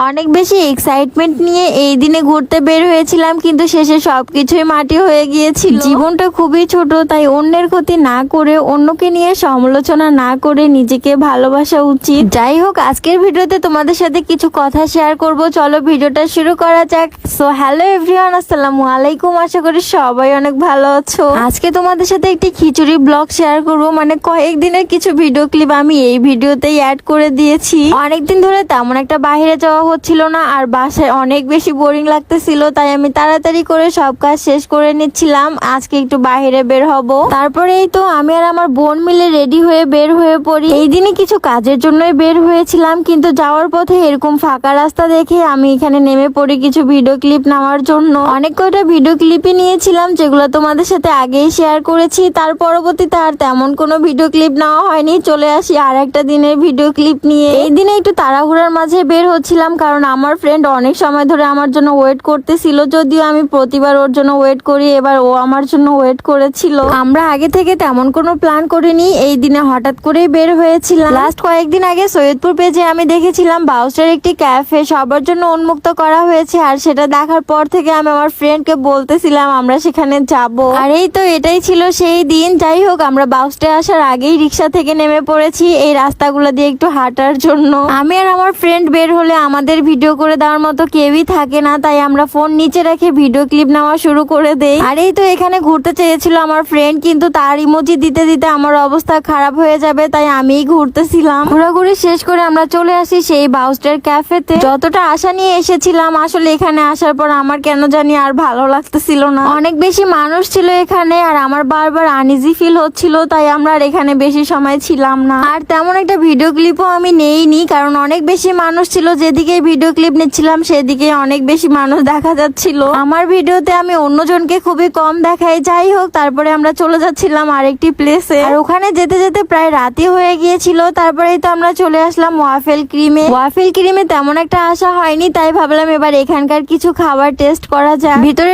অনেক বেশি এক্সাইটমেন্ট নিয়ে এই দিনে ঘুরতে বের হয়েছিলাম, কিন্তু শেষে সবকিছুই মাটি হয়ে গিয়েছিল। জীবনটা খুবই ছোট, তাই অন্যের ক্ষতি না করে, অন্যকে নিয়ে সমালোচনা না করে নিজেকে ভালোবাসা উচিত। যাই হোক, আজকের ভিডিওতে তোমাদের সাথে কিছু কথা শেয়ার করব। চলো ভিডিওটা শুরু করা যাক। সো হ্যালো এভরিওয়ান, আসসালামু আলাইকুম। আশা করি সবাই অনেক ভালো আছো। আজকে তোমাদের সাথে একটি খিচুড়ি ব্লগ শেয়ার করব। মানে কয়েকদিনের কিছু ভিডিও ক্লিপ আমি এই ভিডিওতেই অ্যাড করে দিয়েছি। অনেকদিন ধরে তেমন একটা বাইরে যাওয়া হচ্ছিল না, আর বাসায় অনেক বেশি বোরিং লাগতেছিল, তাই আমি তাড়াতাড়ি করে সব কাজ শেষ করে নিচ্ছিলাম। আজকে একটু বাইরে বের হব। তারপরে এই তো আমি আর আমার বোন মিলে রেডি হয়ে বের হয়ে পড়ি। এই দিনে কিছু কাজের জন্যই বের হয়েছিলাম, কিন্তু যাওয়ার পথে এরকম ফাঁকা রাস্তা দেখে আমি এখানে নেমে পড়ি কিছু ভিডিও ক্লিপ নেওয়ার জন্য। অনেক কয়টা ভিডিও ক্লিপই নিয়েছিলাম, যেগুলো তোমাদের সাথে আগেই শেয়ার করেছি। তার পরবর্তীতে আর তেমন কোনো ভিডিও ক্লিপ নেওয়া হয়নি। চলে আসি আর একটা দিনের ভিডিও ক্লিপ নিয়ে। এই দিনে একটু তাড়াহুড়ার মাঝে বের হচ্ছিলাম, কারণ আমার ফ্রেন্ড অনেক সময় ধরে আমার জন্য ওয়েট করতেছিল। যদিও আমি প্রতিবার ওর জন্য ওয়েট করি, এবার ও আমার জন্য ওয়েট করেছিল। আমরা আগে থেকে তেমন কোনো প্ল্যান করিনি, এই দিনে হঠাৎ করেই বের হয়েছিলাম। লাস্ট কয়েকদিন আগে সৈয়দপুর পেজে আমি দেখেছিলাম বাউসের একটি ক্যাফে সবার জন্য উন্মুক্ত করা হয়েছে, আর সেটা দেখার পর থেকে আমি আমার ফ্রেন্ডকে বলতেছিলাম আমরা সেখানে যাব। আর এই তো এটাই ছিল সেই দিন। যাই হোক, আমরা বাউসটে আসার আগেই রিক্সা থেকে নেমে পড়েছি এই রাস্তাগুলো দিয়ে একটু হাঁটার জন্য। আমি আর আমার ফ্রেন্ড বের হলে আমাদের ভিডিও করে দেওয়ার মতো কেউই থাকে না, তাই আমরা ফোন নিচে রেখে ভিডিও ক্লিপ নেওয়া শুরু করে দেই। আর এই তো এখানে ঘুরতে চেয়েছিল আমার ফ্রেন্ড, কিন্তু তার ইমোজি দিতে দিতে আমার অবস্থা খারাপ হয়ে যাবে, তাই আমিই ঘুরতেছিলাম। ঘোরাঘুরি শেষ করে আমরা চলে আসি সেই বাউস্টের ক্যাফেতে। যতটা আশা নিয়ে এসেছিলাম, আসলে এখানে আসার পর আমার কেন জানি আর ভালো লাগতেছিল না। অনেক বেশি মানুষ ছিল এখানে, আর আমার বারবার আনইজি ফিল হচ্ছিল, তাই আমরা আর এখানে বেশি সময় ছিলাম না। আর তেমন একটা ভিডিও ক্লিপও আমি নেইনি, কারণ অনেক বেশি মানুষ ছিল। যেদিকে ভিডিও ক্লিপ নিচ্ছিলাম সেদিকে অনেক বেশি মানুষ দেখা যাচ্ছিল। আমার ভিডিওতে আমি অন্যজনকে খুবই কম দেখাই। যাই হোক, তারপরে আমরা চলে যাচ্ছিলাম আরেকটি প্লেসে, আর ওখানে যেতে যেতে প্রায় রাতই হয়ে গিয়েছিল। তারপরেই তো আমরা চলে আসলাম ওয়াফেল ক্রিমে। ওয়াফেল ক্রিমে তেমন একটা আশা হয়নি, তাই ভাবলাম এবার এখানকার কিছু খাবার টেস্ট করা যাক। ভিতরে